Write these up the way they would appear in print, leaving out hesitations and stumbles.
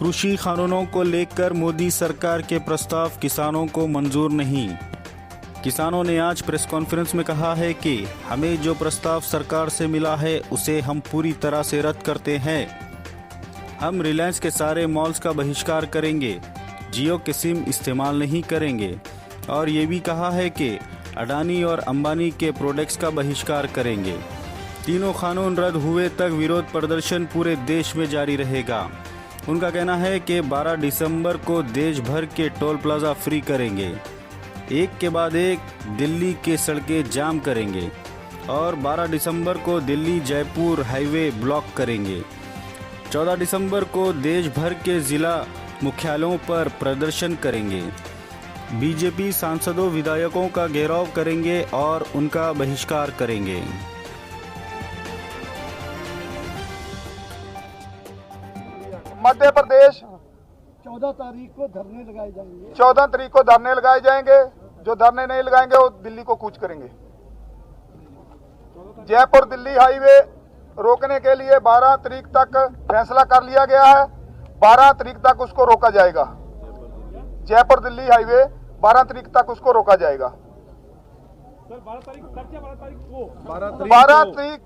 कृषि कानूनों को लेकर मोदी सरकार के प्रस्ताव किसानों को मंजूर नहीं। किसानों ने आज प्रेस कॉन्फ्रेंस में कहा है कि हमें जो प्रस्ताव सरकार से मिला है उसे हम पूरी तरह से रद्द करते हैं। हम रिलायंस के सारे मॉल्स का बहिष्कार करेंगे, जियो के सिम इस्तेमाल नहीं करेंगे और ये भी कहा है कि अडानी और अंबानी के प्रोडक्ट्स का बहिष्कार करेंगे। तीनों कानून रद्द हुए तक विरोध प्रदर्शन पूरे देश में जारी रहेगा। उनका कहना है कि 12 दिसंबर को देश भर के टोल प्लाजा फ्री करेंगे, एक के बाद एक दिल्ली के सड़कें जाम करेंगे और 12 दिसंबर को दिल्ली जयपुर हाईवे ब्लॉक करेंगे। 14 दिसंबर को देश भर के जिला मुख्यालयों पर प्रदर्शन करेंगे। बीजेपी सांसदों विधायकों का घेराव करेंगे और उनका बहिष्कार करेंगे। मध्य प्रदेश 14 तारीख को धरने लगाए जाएंगे। 14 तारीख को धरने लगाए जाएंगे। जो धरने नहीं लगाएंगे वो दिल्ली को कूच करेंगे। जयपुर दिल्ली हाईवे रोकने के लिए 12 तारीख तक फैसला कर लिया गया है। 12 तारीख तक उसको रोका जाएगा। जयपुर दिल्ली हाईवे 12 तारीख तक उसको रोका जाएगा। 12 तारीख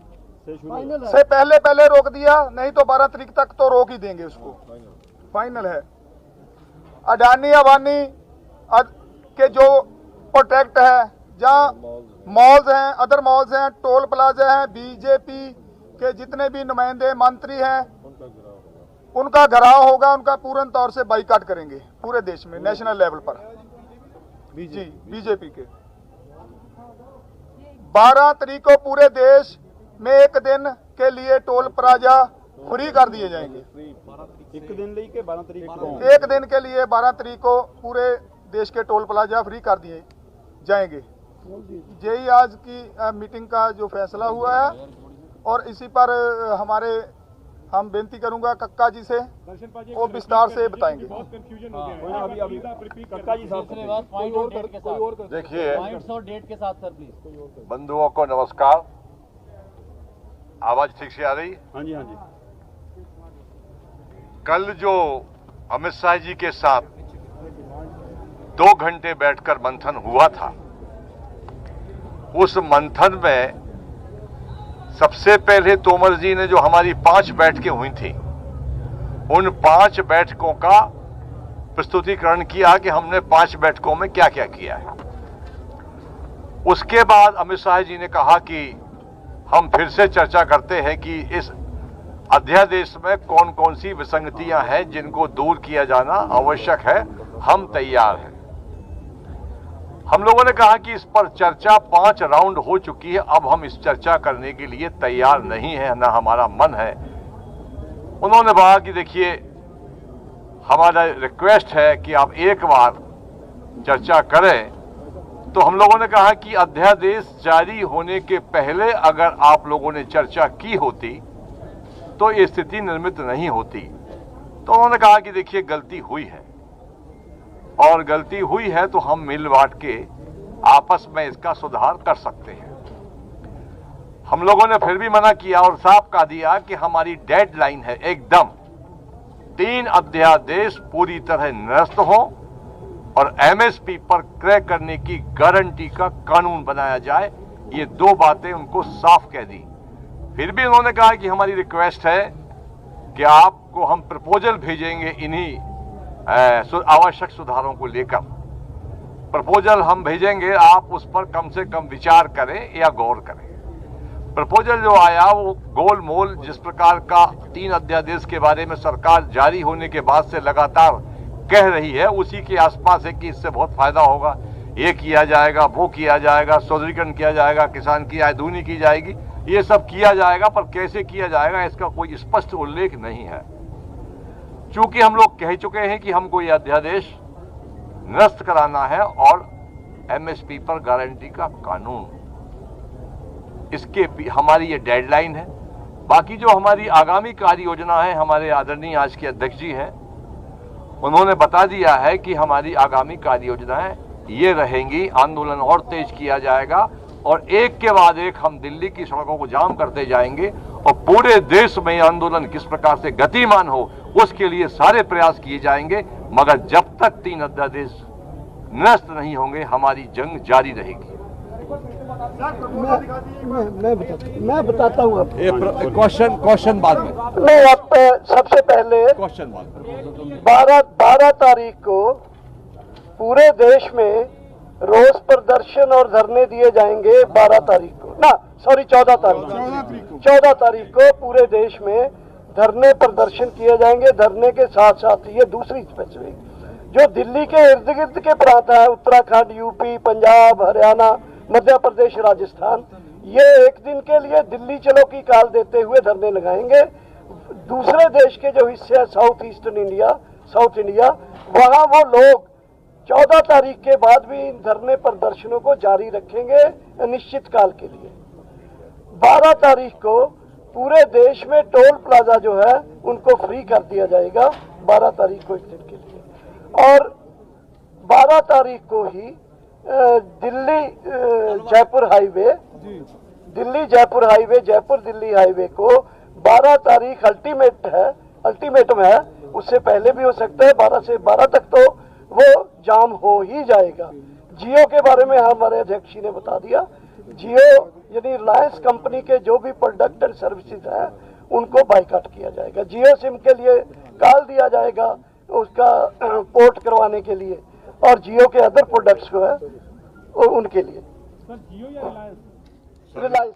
से पहले रोक दिया, नहीं तो 12 तारीख तक तो रोक ही देंगे उसको। फाइनल है। अडानी अंबानी के जो प्रोटेक्ट है, जहाँ मॉल्स हैं, अदर मॉल्स हैं, टोल प्लाजा हैं, बीजेपी के जितने भी नुमाइंदे मंत्री हैं उनका घेराव होगा। उनका पूर्ण तौर से बाइकाट करेंगे पूरे देश में, नेशनल लेवल पर। बीजेपी के 12 तारीख को पूरे देश में एक दिन के लिए टोल प्लाजा फ्री कर दिए जाएंगे। एक दिन लेके 12 तारीख को एक दिन के लिए 12 तारीख को पूरे देश के टोल प्लाजा फ्री कर दिए जाएंगे। यही आज की मीटिंग का जो फैसला हुआ है और इसी पर हम बेनती करूंगा कक्का जी से, वो विस्तार से बताएंगे। देखिए बंधुओं को नमस्कार। आवाज ठीक से आ रही? हाँ जी, हाँ जी। कल जो अमित शाह जी के साथ 2 घंटे बैठकर मंथन हुआ था, उस मंथन में सबसे पहले तोमर जी ने जो हमारी 5 बैठकें हुई थी, उन 5 बैठकों का प्रस्तुतिकरण किया कि हमने 5 बैठकों में क्या क्या किया है। उसके बाद अमित शाह जी ने कहा कि हम फिर से चर्चा करते हैं कि इस अध्यादेश में कौन कौन सी विसंगतियां हैं जिनको दूर किया जाना आवश्यक है। हम तैयार हैं। हम लोगों ने कहा कि इस पर चर्चा 5 राउंड हो चुकी है, अब हम इस चर्चा करने के लिए तैयार नहीं है, ना हमारा मन है। उन्होंने कहा कि देखिए, हमारा रिक्वेस्ट है कि आप एक बार चर्चा करें। तो हम लोगों ने कहा कि अध्यादेश जारी होने के पहले अगर आप लोगों ने चर्चा की होती तो ये स्थिति निर्मित नहीं होती। तो उन्होंने कहा कि देखिए, गलती हुई है और गलती हुई है तो हम मिल बांट के आपस में इसका सुधार कर सकते हैं। हम लोगों ने फिर भी मना किया और साफ कह दिया कि हमारी डेडलाइन है एकदम 3 अध्यादेश पूरी तरह निरस्त हो और एमएसपी पर क्रय करने की गारंटी का कानून बनाया जाए। ये 2 बातें उनको साफ कह दी। फिर भी उन्होंने कहा कि हमारी रिक्वेस्ट है कि आपको हम प्रपोजल भेजेंगे इन्हीं आवश्यक सुधारों को लेकर। प्रपोजल हम भेजेंगे, आप उस पर कम से कम विचार करें या गौर करें। प्रपोजल जो आया वो गोल मोल जिस प्रकार का 3 अध्यादेश के बारे में सरकार जारी होने के बाद से लगातार कह रही है, उसी के आसपास है कि इससे बहुत फायदा होगा, ये किया जाएगा, वो किया जाएगा, सुदृढ़ीकरण किया जाएगा, किसान की आय दूनी की जाएगी, ये सब किया जाएगा। पर कैसे किया जाएगा इसका कोई स्पष्ट उल्लेख नहीं है। चूंकि हम लोग कह चुके हैं कि हमको ये अध्यादेश निरस्त कराना है और एमएसपी पर गारंटी का कानून, इसके हमारी ये डेडलाइन है। बाकी जो हमारी आगामी कार्य योजना है, हमारे आदरणीय आज के अध्यक्ष जी हैं, उन्होंने बता दिया है कि हमारी आगामी कार्य योजनाएं ये रहेंगी। आंदोलन और तेज किया जाएगा और एक के बाद एक हम दिल्ली की सड़कों को जाम करते जाएंगे और पूरे देश में आंदोलन किस प्रकार से गतिमान हो उसके लिए सारे प्रयास किए जाएंगे, मगर जब तक 3 अध्यादेश निरस्त नहीं होंगे हमारी जंग जारी रहेगी। मैं बताता हूँ आपको। क्वेश्चन बाद में। नहीं, आप सबसे पहले क्वेश्चन बाद में। 12 तारीख को पूरे देश में रोष प्रदर्शन और धरने दिए जाएंगे। 12 तारीख को ना, सॉरी 14 तारीख को पूरे देश में धरने प्रदर्शन किए जाएंगे। धरने के साथ साथ ये दूसरी स्पेसिफिक जो दिल्ली के इर्द गिर्द के प्रांत है, उत्तराखंड, यूपी, पंजाब, हरियाणा, मध्य प्रदेश, राजस्थान, ये एक दिन के लिए दिल्ली चलो की काल देते हुए धरने लगाएंगे। दूसरे देश के जो हिस्से हैं साउथ इंडिया, वहाँ वो लोग 14 तारीख के बाद भी इन धरने प्रदर्शनों को जारी रखेंगे अनिश्चित काल के लिए। 12 तारीख को पूरे देश में टोल प्लाजा जो है उनको फ्री कर दिया जाएगा, 12 तारीख को एक दिन के लिए। और 12 तारीख को ही दिल्ली जयपुर हाईवे, जयपुर दिल्ली हाईवे को 12 तारीख अल्टीमेटम है, उससे पहले भी हो सकता है। 12 से 12 तक तो वो जाम हो ही जाएगा। जियो के बारे में हमारे अध्यक्ष जी ने बता दिया। जियो यानी रिलायंस कंपनी के जो भी प्रोडक्ट एंड सर्विसेज हैं उनको बाइकाट किया जाएगा। जियो सिम के लिए काल दिया जाएगा उसका पोर्ट करवाने के लिए, और जियो के अदर प्रोडक्ट्स को है उनके लिए। सर जियो या रिलायंस